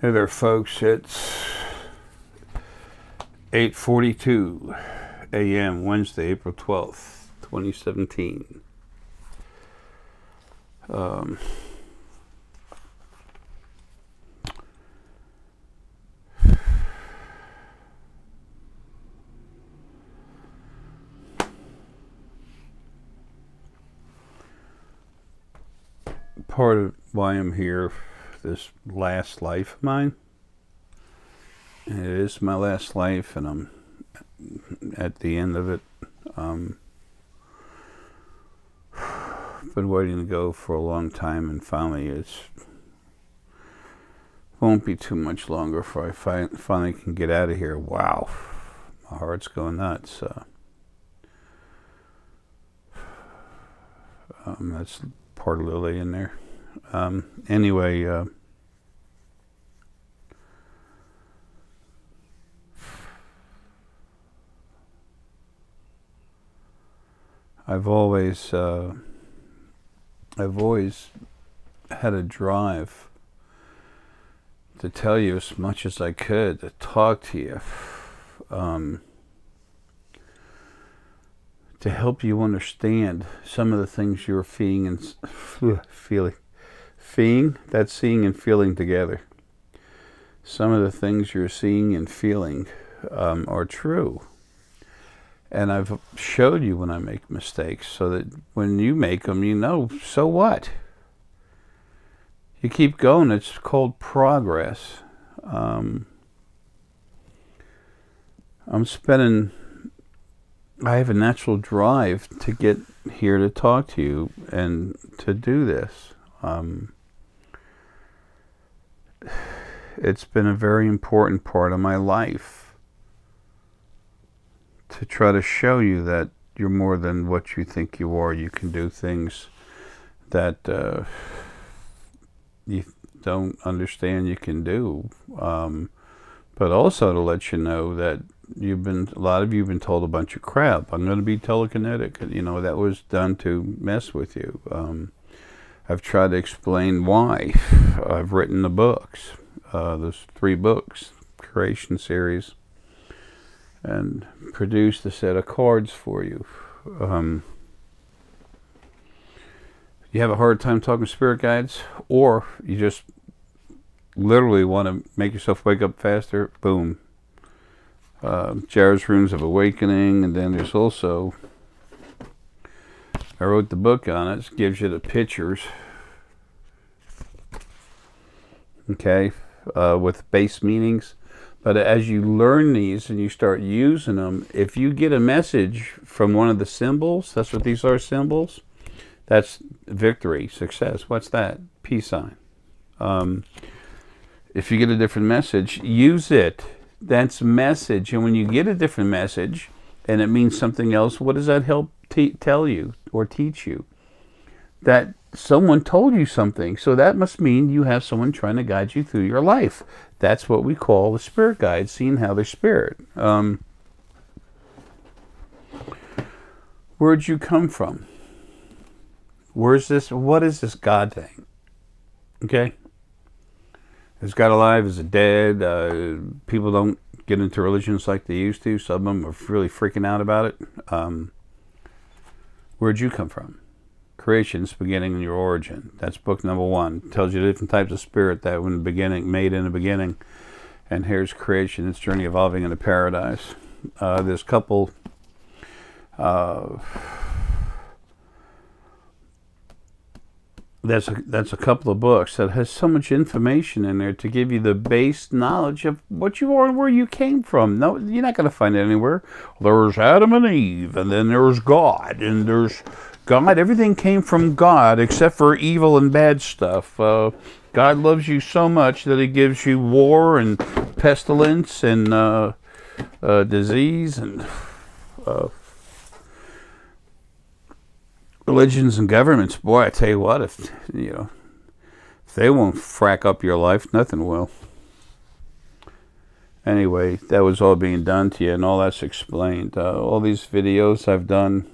Hey there, folks. It's 8:42 a.m. Wednesday, April 12th, 2017. Part of why I'm here, this last life of mine. It is my last life, and I'm at the end of it. Been waiting to go for a long time, and finally it's won't be too much longer before I finally can get out of here. Wow, my heart's going nuts. That's part of Lily in there. Anyway, I've always had a drive to tell you as much as I could, to talk to you, to help you understand some of the things you're feeling and feeling. That's seeing and feeling together. Some of the things you're seeing and feeling are true. And I've showed you when I make mistakes, so that when you make them, you know, so what? You keep going. It's called progress. I have a natural drive to get here to talk to you and to do this. It's been a very important part of my life to try to show you that you're more than what you think you are. You can do things that you don't understand you can do, but also to let you know that a lot of you have been told a bunch of crap. I'm going to be telekinetic. You know, that was done to mess with you. I've tried to explain why. I've written the books. There's 3 books, Creation series, and produced a set of cards for you. You have a hard time talking to spirit guides, or you just literally want to make yourself wake up faster, boom. Jared's Runes of Awakening, and then there's also, I wrote the book on it. It gives you the pictures, okay, with base meanings. But as you learn these and you start using them, if you get a message from one of the symbols, that's what these are, symbols. That's victory, success. What's that? Peace sign. If you get a different message, use it. That's message. And when you get a different message and it means something else, what does that help tell you or teach you? That someone told you something. So that must mean you have someone trying to guide you through your life. That's what we call the spirit guide, seeing how they're spirit. Where'd you come from? Where's this? What is this God thing? Okay? Is God alive? Is it dead? People don't get into religions like they used to. Some of them are really freaking out about it. Where'd you come from? Creation's beginning and your origin. That's book number 1. Tells you different types of spirit that in the beginning, made in the beginning. And here's creation, its journey evolving into paradise. There's a couple that's a couple of books that has so much information in there to give you the base knowledge of what you are and where you came from. No, you're not going to find it anywhere. There's Adam and Eve, and then there's God, and there's God. Everything came from God except for evil and bad stuff. God loves you so much that He gives you war and pestilence and disease and religions and governments. Boy, I tell you what, if they won't frack up your life, nothing will. Anyway, that was all being done to you, and all that's explained. All these videos I've done,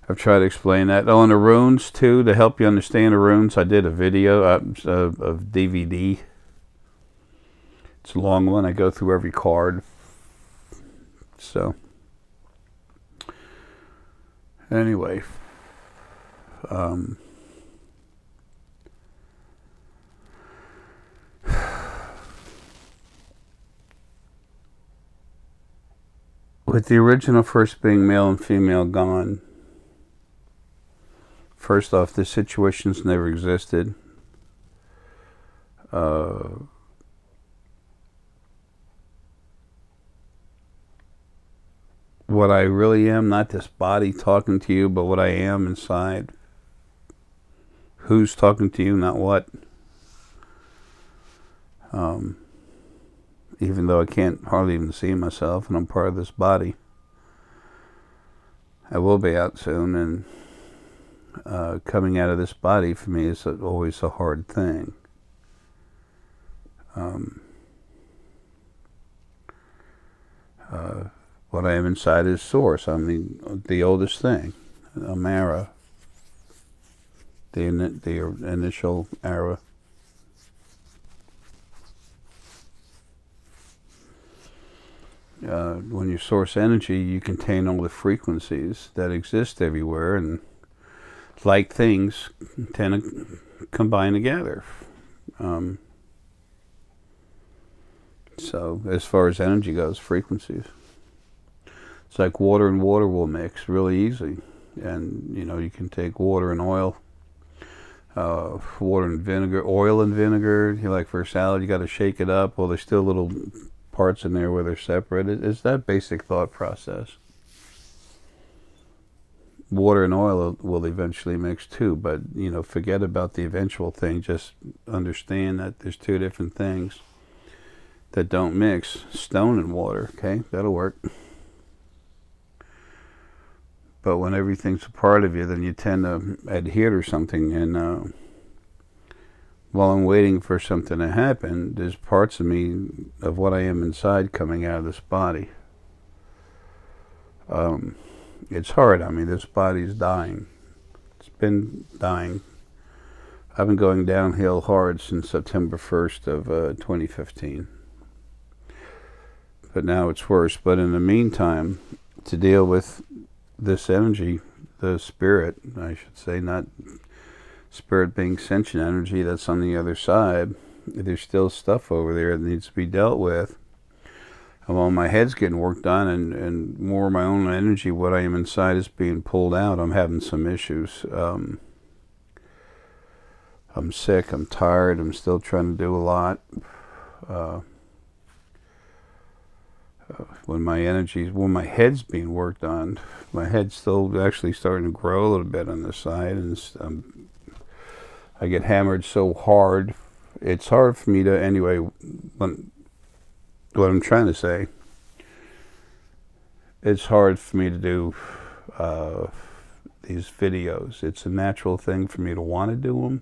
I've tried to explain that. Oh, and the runes, too, to help you understand the runes. I did a video of DVD It's a long one. I go through every card. So, anyway, with the original first being male and female gone, first off, the situations never existed. What I really am, not this body talking to you, but what I am inside. Who's talking to you, not what. Even though I can't hardly even see myself and I'm part of this body. I will be out soon, and coming out of this body for me is always a hard thing. What I am inside is source. I'm the oldest thing. I'm Arae. The initial Arae. When you source energy, you contain all the frequencies that exist everywhere, and like things tend to combine together. So as far as energy goes, frequencies. It's like water and water will mix really easy. And, you know, you can take water and oil, water and vinegar, oil and vinegar. You like for a salad, you got to shake it up. Well, there's still little parts in there where they're separate. It's that basic thought process. Water and oil will eventually mix too, but, you know, forget about the eventual thing. Just understand that there's two different things that don't mix. Stone and water, okay? That'll work. But when everything's a part of you, then you tend to adhere to something. And while I'm waiting for something to happen, there's parts of me, of what I am inside, coming out of this body. It's hard. I mean, this body's dying. It's been dying. I've been going downhill hard since September 1st of 2015. But now it's worse. But in the meantime, to deal with this energy, the spirit, I should say, not spirit being sentient energy, that's on the other side. There's still stuff over there that needs to be dealt with. And while my head's getting worked on and more of my own energy, what I am inside is being pulled out, I'm having some issues. I'm sick, I'm tired, I'm still trying to do a lot. When my head's being worked on, my head's still actually starting to grow a little bit on the side, and I get hammered so hard. It's hard for me to, anyway, what I'm trying to say, it's hard for me to do these videos. It's a natural thing for me to want to do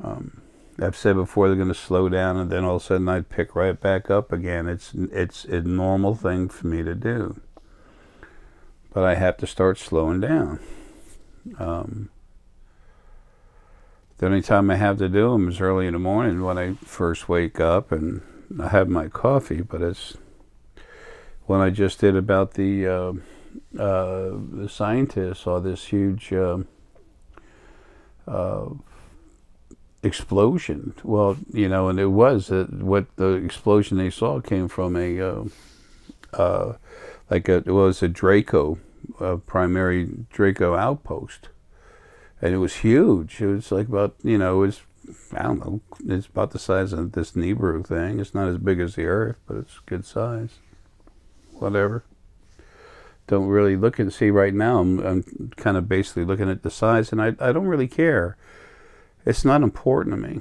them. I've said before they're going to slow down, and then all of a sudden I'd pick right back up again. It's a normal thing for me to do. But I have to start slowing down. The only time I have to do them is early in the morning when I first wake up and I have my coffee. But it's when I just did about the scientists saw this huge explosion. Well, you know, and it was what the explosion they saw came from it was a Draco, primary Draco outpost, and it was huge. It was like about, you know, it was, I don't know, it's about the size of this Nibiru thing. It's not as big as the Earth, but it's good size. Whatever. Don't really look and see right now. I'm kind of basically looking at the size, and I don't really care. It's not important to me.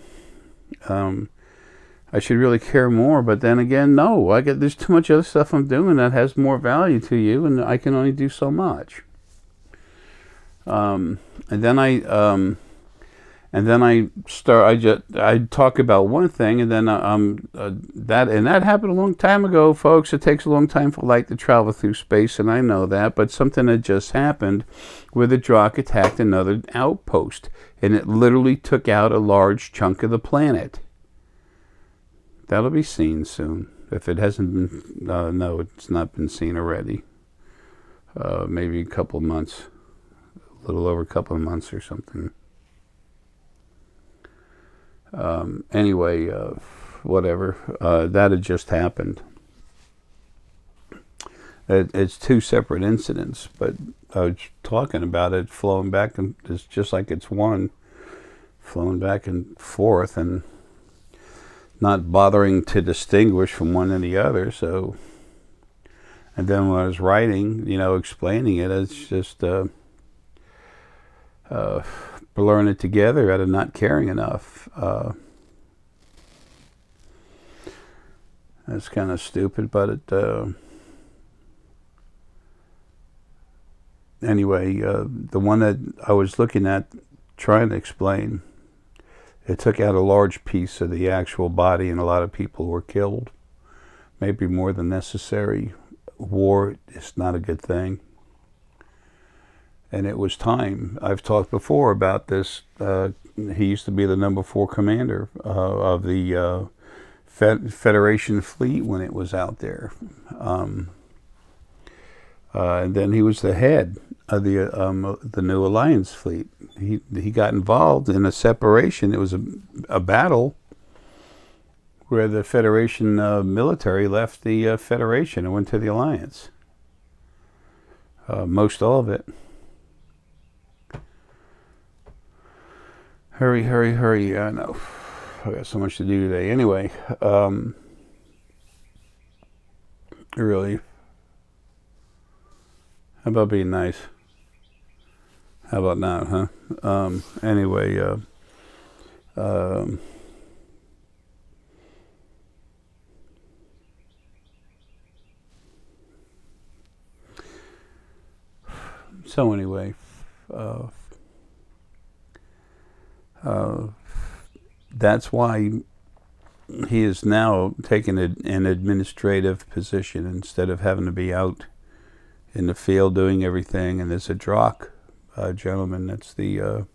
I should really care more, but then again, no. There's too much other stuff I'm doing that has more value to you, and I can only do so much. And then I talk about one thing, and then that happened a long time ago, folks. It takes a long time for light to travel through space, and I know that. But something had just happened where the Drak attacked another outpost, and it literally took out a large chunk of the planet. that'll be seen soon. If it hasn't been, no, it's not been seen already. Maybe a couple of months, a little over a couple of months or something. Anyway, whatever. That had just happened. It's two separate incidents, but I was talking about it flowing back, and it's just like it's one, flowing back and forth, and not bothering to distinguish from one and the other. So, and then when I was writing, explaining it, it's just blurring it together out of not caring enough. That's kind of stupid, but it. Anyway, the one that I was looking at, trying to explain, it took out a large piece of the actual body, and a lot of people were killed. Maybe more than necessary. War is not a good thing. And it was time. I've talked before about this. He used to be the number 4 commander of the Federation fleet when it was out there. And then he was the head of the New Alliance fleet. He got involved in a separation. It was a battle where the Federation military left the Federation and went to the Alliance. Most all of it. Hurry, hurry, hurry. I know. I got so much to do today. Anyway, really. How about being nice? How about not, huh? Anyway, so anyway, that's why he is now taking an administrative position instead of having to be out in the field doing everything. And there's a Drock gentleman that's the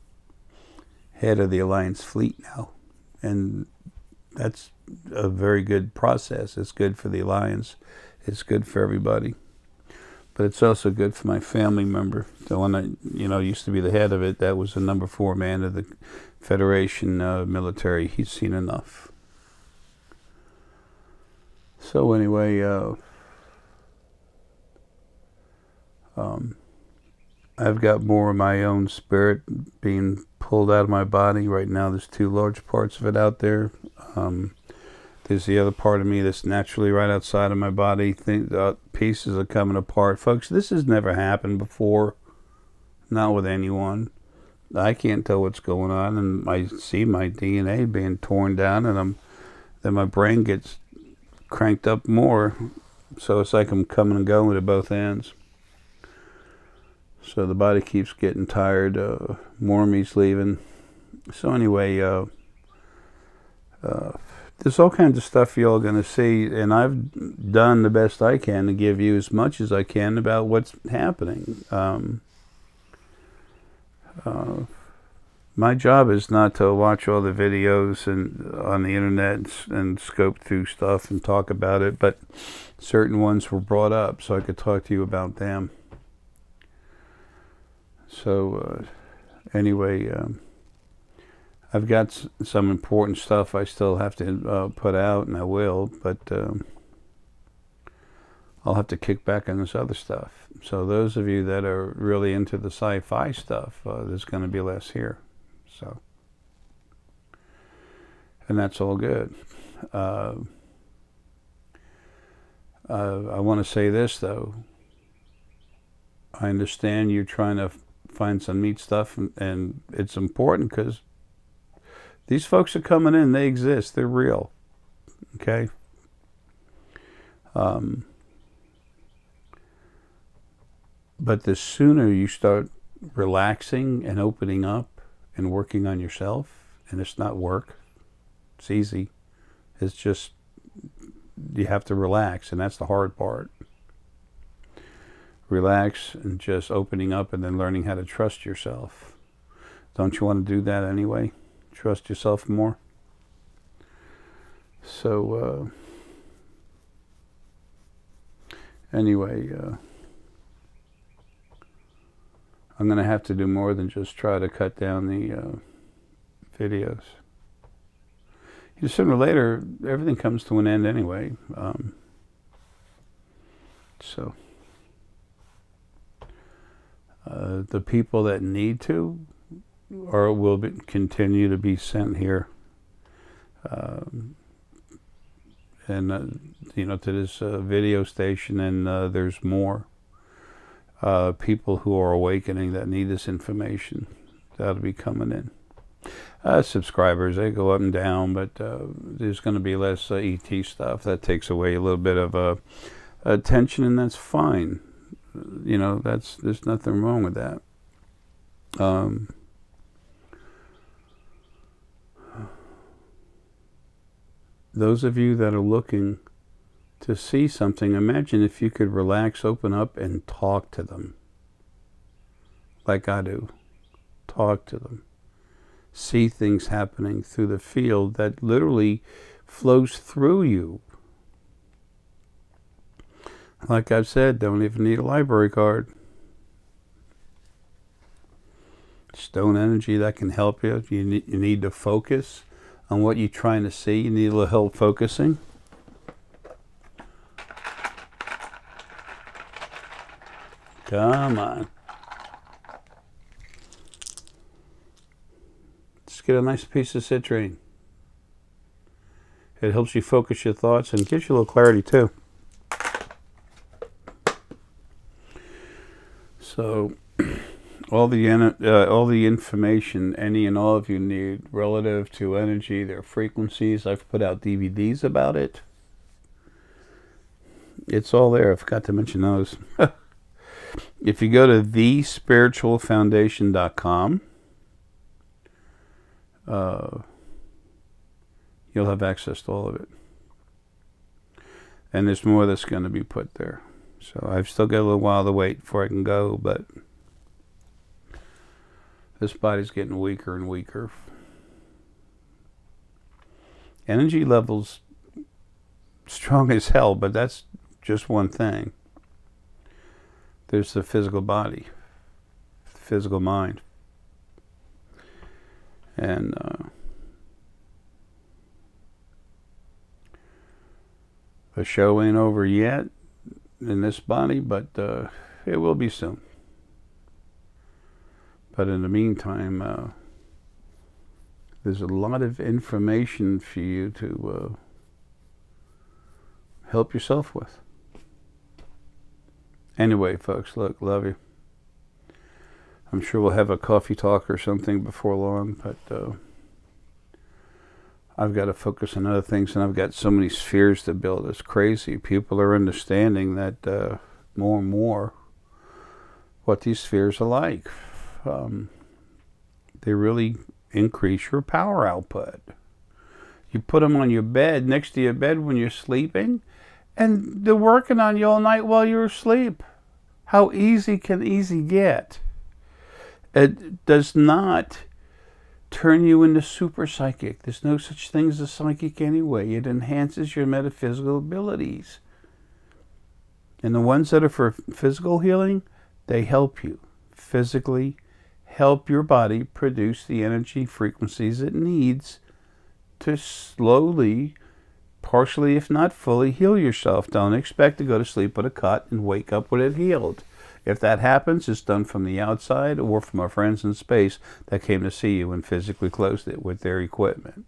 head of the Alliance fleet now, and that's a very good process. It's good for the Alliance, it's good for everybody, but it's also good for my family member, the one that used to be the head of it. That was the number 4 man of the Federation military. He's seen enough. So anyway, I've got more of my own spirit being pulled out of my body right now. There's 2 large parts of it out there. There's the other part of me that's naturally right outside of my body. Pieces are coming apart. Folks, this has never happened before. Not with anyone. I can't tell what's going on, and I see my DNA being torn down, and then my brain gets cranked up more. So it's like I'm coming and going at both ends. So the body keeps getting tired. More of me's leaving. So anyway, there's all kinds of stuff y'all going to see, and I've done the best I can to give you as much as I can about what's happening. My job is not to watch all the videos and on the internet and scope through stuff and talk about it, but certain ones were brought up so I could talk to you about them. So anyway, I've got some important stuff I still have to put out, and I will, but I'll have to kick back on this other stuff. So those of you that are really into the sci-fi stuff, there's going to be less here. So, and that's all good. I want to say this, though. I understand you're trying to find some neat stuff, and it's important because these folks are coming in. They exist. They're real. Okay? But the sooner you start relaxing and opening up and working on yourself, and it's not work, it's easy. It's just you have to relax, and that's the hard part. Relax and just opening up, and then learning how to trust yourself. Don't you want to do that anyway? Trust yourself more? So anyway, I'm going to have to do more than just try to cut down the videos. Sooner or later, everything comes to an end anyway. So the people that need to will continue to be sent here, and to this video station, and there's more people who are awakening that need this information that'll be coming in. Subscribers, they go up and down, but there's going to be less ET stuff. That takes away a little bit of attention, and that's fine. There's nothing wrong with that. Those of you that are looking to see something, imagine if you could relax, open up, and talk to them. Like I do. Talk to them. See things happening through the field that literally flows through you. Like I've said, don't even need a library card. Stone energy that can help you. You need to focus on what you're trying to see. You need a little help focusing. Come on. Just get a nice piece of citrine. It helps you focus your thoughts and gives you a little clarity too. So all the information any and all of you need relative to energy, their frequencies, I've put out DVDs about it. It's all there. I forgot to mention those. If you go to thespiritualfoundation.com, you'll have access to all of it. And there's more that's going to be put there. So I've still got a little while to wait before I can go, but this body's getting weaker and weaker. Energy levels strong as hell, but that's just one thing. There's the physical body, the physical mind. And the show ain't over yet in this body, but it will be soon. But in the meantime, there's a lot of information for you to help yourself with. Anyway, folks, look, love you. I'm sure we'll have a coffee talk or something before long, but I've got to focus on other things, and I've got so many spheres to build. It's crazy. People are understanding that more and more what these spheres are like. They really increase your power output. You put them on your bed, next to your bed when you're sleeping, and they're working on you all night while you're asleep. How easy can easy get? It does not turn you into super psychic. There's no such thing as a psychic anyway. It enhances your metaphysical abilities. And the ones that are for physical healing, they help you physically, help your body produce the energy frequencies it needs to slowly, partially if not fully, heal yourself. Don't expect to go to sleep with a cut and wake up with it healed. If that happens, it's done from the outside or from our friends in space that came to see you and physically closed it with their equipment.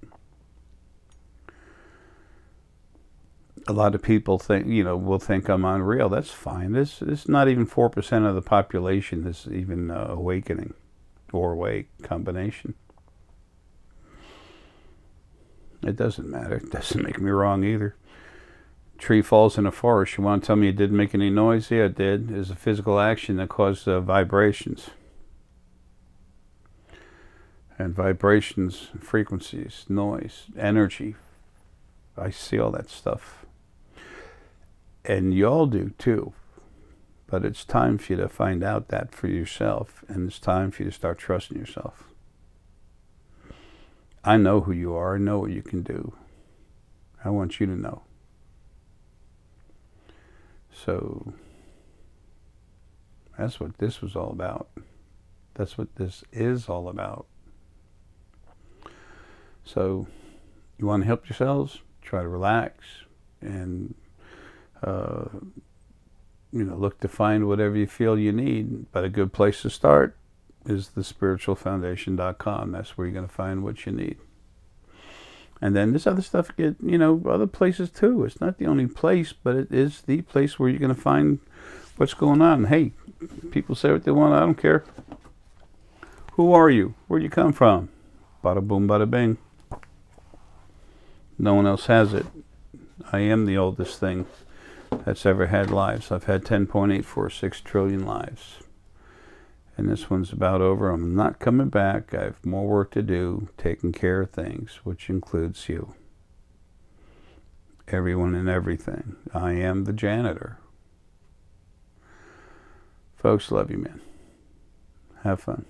A lot of people think, will think I'm unreal. That's fine. It's not even 4% of the population that's even awakening or awake combination. It doesn't matter. It doesn't make me wrong either. Tree falls in a forest. You want to tell me it didn't make any noise? Yeah, it did. It's a physical action that caused vibrations. And vibrations, frequencies, noise, energy. I see all that stuff. And y'all do too. But it's time for you to find out that for yourself. And it's time for you to start trusting yourself. I know who you are. I know what you can do. I want you to know. So that's what this was all about. That's what this is all about. So you want to help yourselves? Try to relax and look to find whatever you feel you need. But a good place to start is thespiritualfoundation.com. That's where you're going to find what you need. And then this other stuff, other places too. It's not the only place, but it is the place where you're going to find what's going on. Hey, people say what they want. I don't care. Who are you? Where'd you come from? Bada boom, bada bing. No one else has it. I am the oldest thing that's ever had lives. I've had 10.846 trillion lives. And this one's about over. I'm not coming back. I have more work to do, taking care of things, which includes you. Everyone and everything. I am the janitor. Folks, love you, man. Have fun.